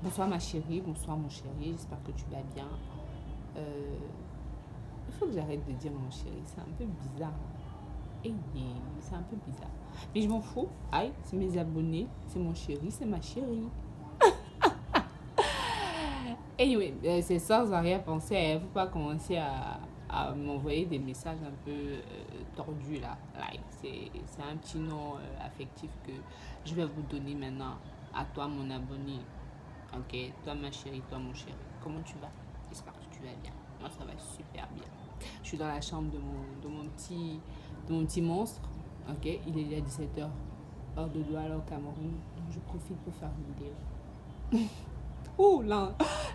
Bonsoir ma chérie, bonsoir mon chéri, j'espère que tu vas bien. Euh, il faut que j'arrête de dire mon chéri, c'est un peu bizarre. Eh, c'est un peu bizarre. Mais je m'en fous. Aïe, c'est mes abonnés, c'est mon chéri, c'est ma chérie. Anyway, c'est sans arrière-pensée. Il ne faut pas commencer à m'envoyer des messages un peu tordus là. Like, c'est un petit nom affectif que je vais vous donner maintenant à toi, mon abonné. Ok, toi ma chérie, toi mon chéri, comment tu vas? J'espère que tu vas bien. Moi ça va super bien. Je suis dans la chambre de mon petit monstre. Ok, il est déjà 17h heure de Douala au Cameroun. Donc je profite pour faire une vidéo. Ouh,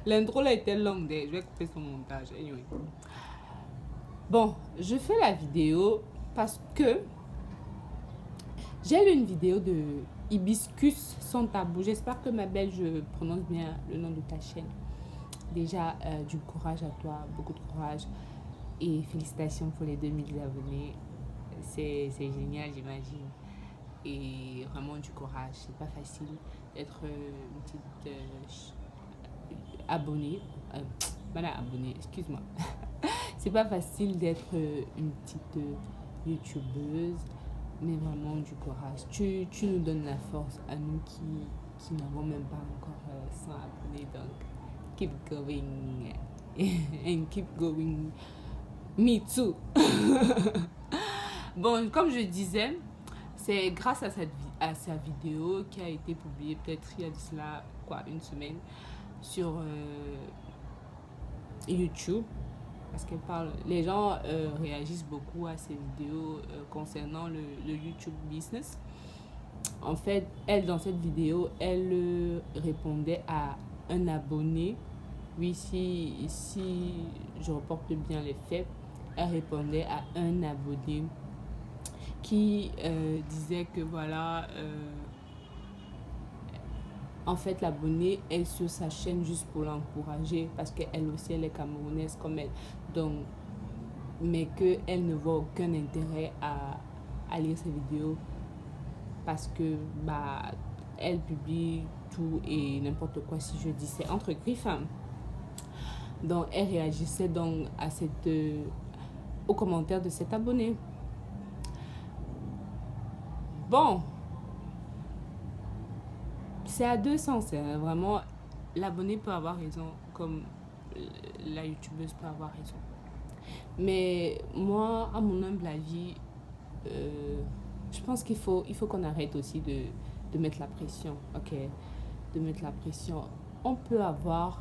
l'intro là était longue. Je vais couper son montage. Anyway. Bon, je fais la vidéo parce que j'ai lu une vidéo de Hibiscus sans tabou. J'espère que ma belle, je prononce bien le nom de ta chaîne. Déjà, du courage à toi, beaucoup de courage. Et félicitations pour les 2000 abonnés. C'est génial, j'imagine. Et vraiment du courage. C'est pas facile d'être une petite abonnée. Voilà, abonnée, excuse-moi. C'est pas facile d'être une petite youtubeuse, mais vraiment du courage. Tu nous donnes la force à nous qui n'avons même pas encore 100 abonnés. Donc, keep going and keep going. Me too. Bon, comme je disais, c'est grâce à sa vidéo qui a été publiée peut-être il y a de cela, quoi, une semaine sur YouTube. Parce qu'elle parle, les gens réagissent beaucoup à ces vidéos concernant le YouTube business. En fait, elle, dans cette vidéo, elle répondait à un abonné. Oui, si je reporte bien les faits, elle répondait à un abonné qui disait que voilà, en fait, l'abonné est sur sa chaîne juste pour l'encourager parce qu'elle aussi, elle est camerounaise comme elle. Donc, mais qu'elle ne voit aucun intérêt à lire ses vidéos parce que bah elle publie tout et n'importe quoi. Si je dis, c'est entre griffes, hein. Donc elle réagissait donc à au commentaire de cet abonné. Bon, c'est à deux sens, hein. Vraiment, l'abonné peut avoir raison comme la youtubeuse peut avoir raison. Mais moi, à mon humble avis, je pense qu'il faut qu'on arrête aussi de mettre la pression, ok? De mettre la pression. On peut avoir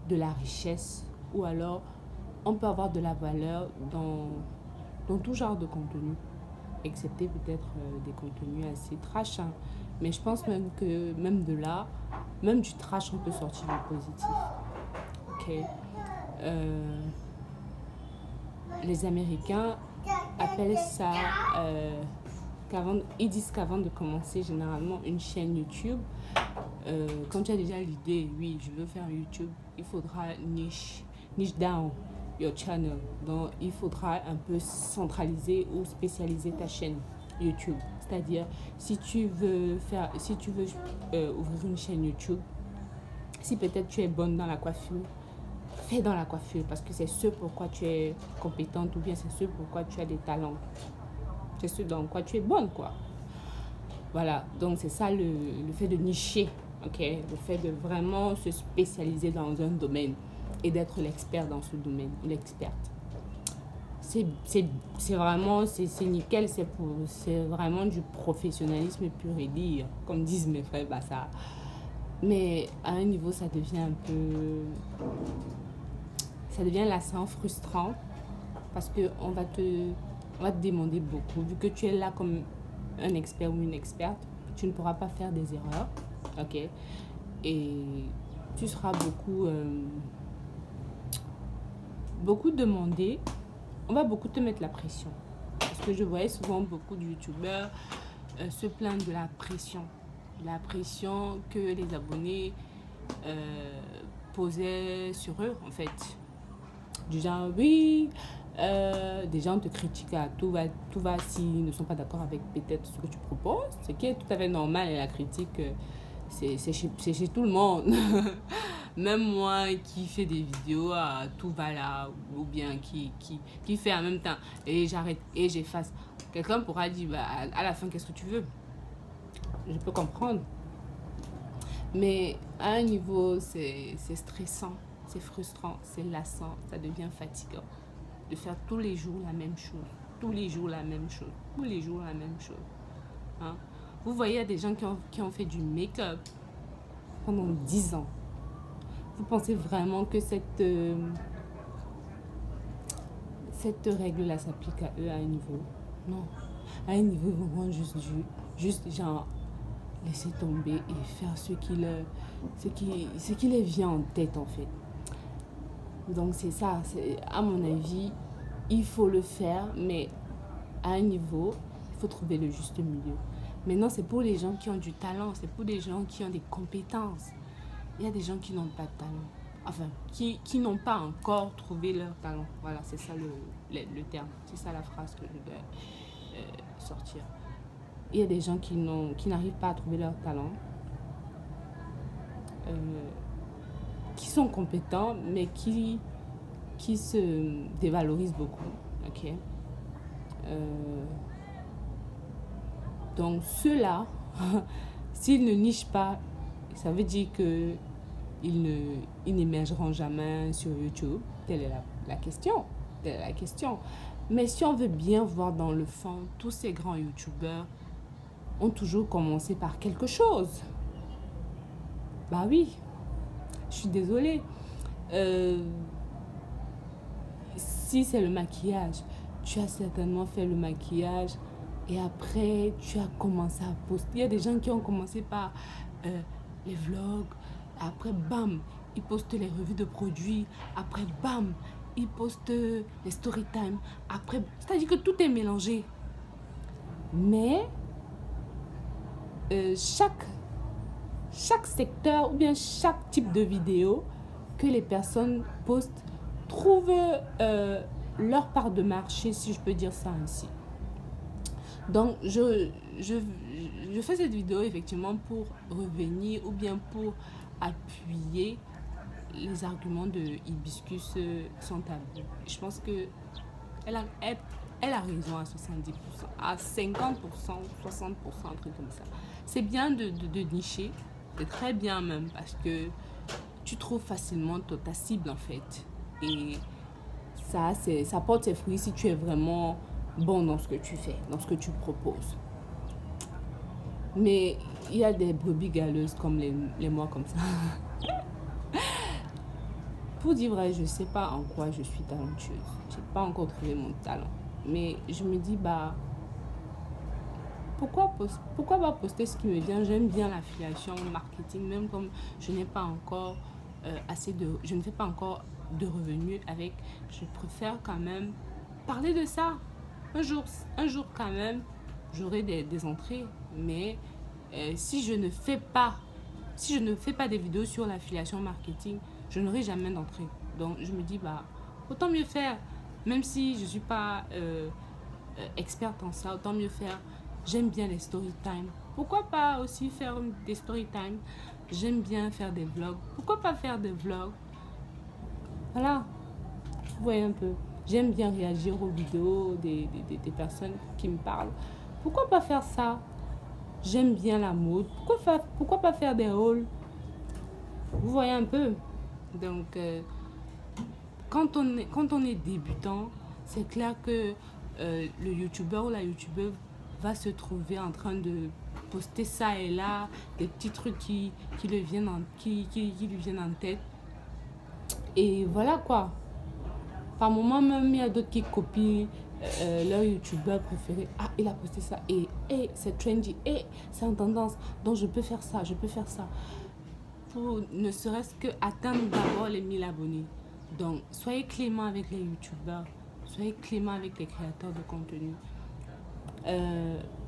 de la richesse ou alors on peut avoir de la valeur dans tout genre de contenu, excepté peut-être des contenus assez trash, hein. Mais je pense même que même de là, même du trash, on peut sortir du positif, ok? Euh, les Américains appellent ça ils disent qu'avant de commencer généralement une chaîne YouTube, quand tu as déjà l'idée, oui, je veux faire YouTube, il faudra niche down your channel. Donc, il faudra un peu centraliser ou spécialiser ta chaîne YouTube. C'est-à-dire, si tu veux ouvrir une chaîne YouTube, si peut-être tu es bonne dans la coiffure, fais dans la coiffure parce que c'est ce pourquoi tu es compétente ou bien c'est ce pourquoi tu as des talents. C'est ce dans quoi tu es bonne, quoi. Voilà, donc c'est ça le fait de nicher, ok? Le fait de vraiment se spécialiser dans un domaine et d'être l'expert dans ce domaine, l'experte. C'est vraiment, c'est nickel, c'est vraiment du professionnalisme pur et dire, comme disent mes frères, bah ça. Mais à un niveau, ça devient lassant, frustrant, parce qu'on va te demander beaucoup. Vu que tu es là comme un expert ou une experte, tu ne pourras pas faire des erreurs, ok? Et tu seras beaucoup demandé. On va beaucoup te mettre la pression. Parce que je voyais souvent beaucoup de youtubeurs se plaindre de la pression. La pression que les abonnés posaient sur eux, en fait. Du genre, oui, des gens te critiquent à tout va s'ils ne sont pas d'accord avec peut-être ce que tu proposes, ce qui est tout à fait normal. Et la critique, c'est chez tout le monde. Même moi qui fais des vidéos à tout va là, ou bien qui fait en même temps, et j'arrête et j'efface. Quelqu'un pourra dire, bah, à la fin, qu'est-ce que tu veux? Je peux comprendre. Mais à un niveau, c'est stressant, c'est frustrant, c'est lassant, ça devient fatigant de faire tous les jours la même chose, tous les jours la même chose, tous les jours la même chose. Hein? Vous voyez, il y a des gens qui ont fait du make-up pendant 10 ans. Vous pensez vraiment que cette règle-là s'applique à eux à un niveau? Non. À un niveau, ils vont juste genre laisser tomber et faire ce qui les vient en tête en fait. Donc c'est ça, à mon avis, il faut le faire, mais à un niveau, il faut trouver le juste milieu. Maintenant, c'est pour les gens qui ont du talent, c'est pour les gens qui ont des compétences. Il y a des gens qui n'ont pas de talent. Enfin, qui n'ont pas encore trouvé leur talent. Voilà, c'est ça le terme. C'est ça la phrase que je dois sortir. Il y a des gens qui n'arrivent pas à trouver leur talent. Qui sont compétents, mais qui se dévalorisent beaucoup. Ok. Donc, ceux-là, s'ils ne nichent pas, ça veut dire qu'ils n'émergeront jamais sur YouTube. Telle est la question. Telle est la question. Mais si on veut bien voir dans le fond, tous ces grands YouTubeurs ont toujours commencé par quelque chose. Bah oui, je suis désolée. Si c'est le maquillage, tu as certainement fait le maquillage et après tu as commencé à poster. Il y a des gens qui ont commencé par les vlogs, après bam, ils postent les revues de produits, après bam, ils postent les story time, après, c'est-à-dire que tout est mélangé. Mais chaque secteur ou bien chaque type de vidéo que les personnes postent trouve leur part de marché, si je peux dire ça ainsi. Donc, je fais cette vidéo effectivement pour revenir ou bien pour appuyer les arguments de Hibiscus sans tabou. Je pense que elle a raison à 70%, à 50%, 60%, un truc comme ça. C'est bien de nicher, c'est très bien même parce que tu trouves facilement ta cible en fait. Et ça porte ses fruits si tu es vraiment bon dans ce que tu fais, dans ce que tu proposes. Mais il y a des brebis galeuses comme les moi comme ça. Pour dire vrai, je ne sais pas en quoi je suis talentueuse. Je n'ai pas encore trouvé mon talent. Mais je me dis, bah, pourquoi pas poster ce qui me vient? J'aime bien l'affiliation marketing, même comme je n'ai pas encore je ne fais pas encore de revenus avec. Je préfère quand même parler de ça. Un jour quand même, j'aurai des entrées. Mais si je ne fais pas des vidéos sur l'affiliation marketing, je n'aurai jamais d'entrée. Donc je me dis, bah, autant mieux faire. Même si je ne suis pas experte en ça, autant mieux faire. J'aime bien les story time. Pourquoi pas aussi faire des story time? J'aime bien faire des vlogs. Pourquoi pas faire des vlogs? Voilà. Vous voyez un peu. J'aime bien réagir aux vidéos des personnes qui me parlent. Pourquoi pas faire ça? J'aime bien la mode. Pourquoi pas faire des hauls? Vous voyez un peu. Donc, quand on est débutant, c'est clair que le youtubeur ou la youtubeuse va se trouver en train de poster ça et là, des petits trucs qui lui viennent en tête. Et voilà quoi. Par moment même, il y a d'autres qui copient leur youtubeur préféré. Ah, il a posté ça. Et c'est trendy. Et c'est en tendance. Donc, je peux faire ça. Pour ne serait-ce que atteindre d'abord les 1000 abonnés. Donc, soyez clément avec les youtubeurs. Soyez clément avec les créateurs de contenu.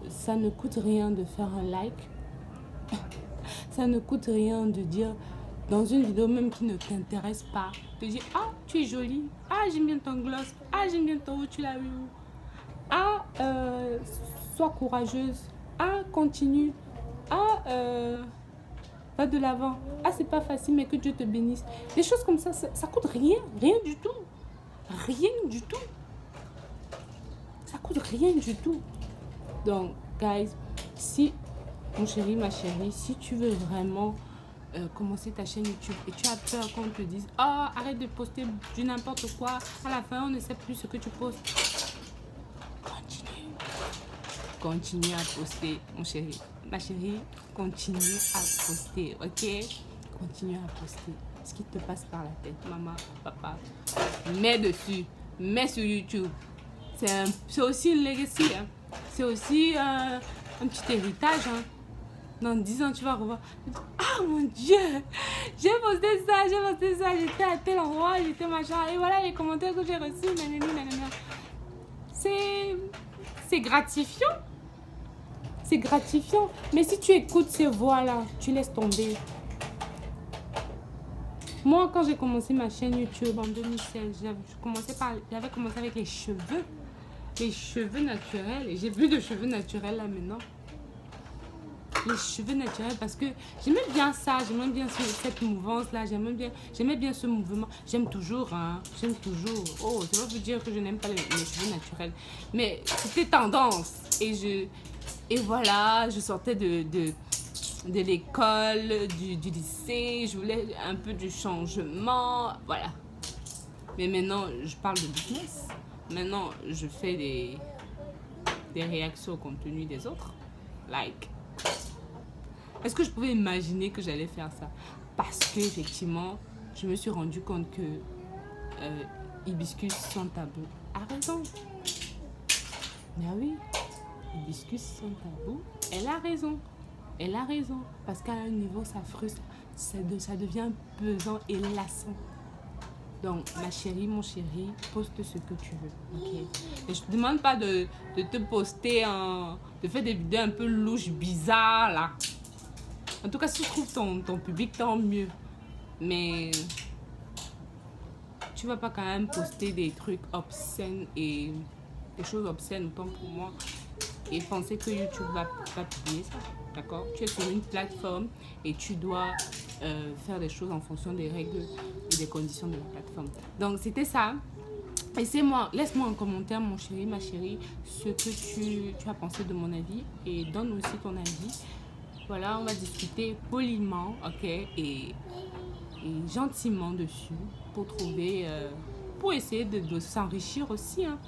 Ça ne coûte rien de faire un like. Ça ne coûte rien de dire dans une vidéo même qui ne t'intéresse pas, de dire ah tu es jolie, ah j'aime bien ton gloss, ah j'aime bien ton où tu l'as eu, ah sois courageuse, ah continue, ah va de l'avant. Ah, c'est pas facile, mais que Dieu te bénisse. Des choses comme ça coûte rien, rien du tout. Rien du tout. Ça coûte rien du tout. Donc, guys, si, mon chéri, ma chérie, si tu veux vraiment commencer ta chaîne YouTube et tu as peur qu'on te dise « Oh, arrête de poster du n'importe quoi, à la fin, on ne sait plus ce que tu postes. » Continue. Continue à poster, mon chéri. Ma chérie, continue à poster, ok? Continue à poster. Ce qui te passe par la tête, maman, papa, mets dessus, mets sur YouTube. C'est aussi une legacy, hein. C'est aussi un petit héritage, hein. Dans 10 ans, tu vas revoir. Ah mon Dieu, j'ai posté ça, j'étais à tel endroit, j'étais machin. Et voilà les commentaires que j'ai reçus. C'est gratifiant. C'est gratifiant. Mais si tu écoutes ces voix-là, tu laisses tomber. Moi, quand j'ai commencé ma chaîne YouTube en 2016, j'avais commencé avec les cheveux. Les cheveux naturels. Et j'ai plus de cheveux naturels là maintenant. Les cheveux naturels parce que j'aimais bien ça, j'aimais bien cette mouvance là, j'aimais bien ce mouvement. J'aime toujours, hein, j'aime toujours. Oh, ça veut dire que je n'aime pas les cheveux naturels. Mais c'était tendance. Et voilà, je sortais de l'école, du lycée, je voulais un peu du changement, voilà. Mais maintenant, je parle de business. Maintenant, je fais des réactions au contenu des autres. Like, est-ce que je pouvais imaginer que j'allais faire ça? Parce que effectivement, je me suis rendu compte que Hibiscus sans tabou a raison. Ben oui, Hibiscus sans tabou, elle a raison. Elle a raison. Parce qu'à un niveau, ça frustre, ça devient pesant et lassant. Donc, ma chérie, mon chéri, poste ce que tu veux, ok? Et je te demande pas de te poster, de faire des vidéos un peu louches, bizarres, là. En tout cas, si tu trouves ton public, tant mieux. Mais tu vas pas quand même poster des trucs obscènes et des choses obscènes, autant pour moi. Et penser que YouTube va publier ça, d'accord? Tu es sur une plateforme et tu dois faire des choses en fonction des règles et des conditions de la plateforme. Donc, c'était ça. Laisse-moi en commentaire, mon chéri, ma chérie, ce que tu as pensé de mon avis et donne aussi ton avis. Voilà, on va discuter poliment, ok, et gentiment dessus pour essayer de s'enrichir aussi, hein.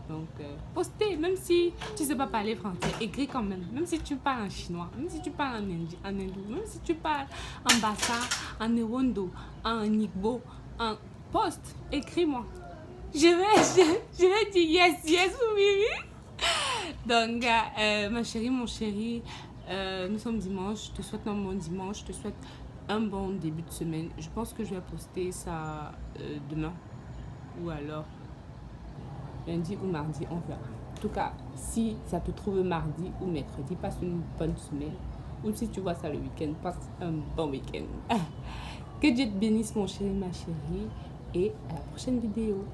Donc, postez, même si tu ne sais pas parler français, écris quand même. Même si tu parles en chinois, même si tu parles en hindou, même si tu parles en bassa, en ewondo, en igbo, en poste, écris-moi. Je vais dire yes, oui. Donc, ma chérie, mon chéri, nous sommes dimanche. Je te souhaite un bon dimanche. Je te souhaite un bon début de semaine. Je pense que je vais poster ça demain. Ou alors lundi ou mardi, on verra. En tout cas, si ça te trouve mardi ou mercredi, passe une bonne semaine. Ou si tu vois ça le week-end, passe un bon week-end. Que Dieu te bénisse, mon chéri, ma chérie. Et à la prochaine vidéo.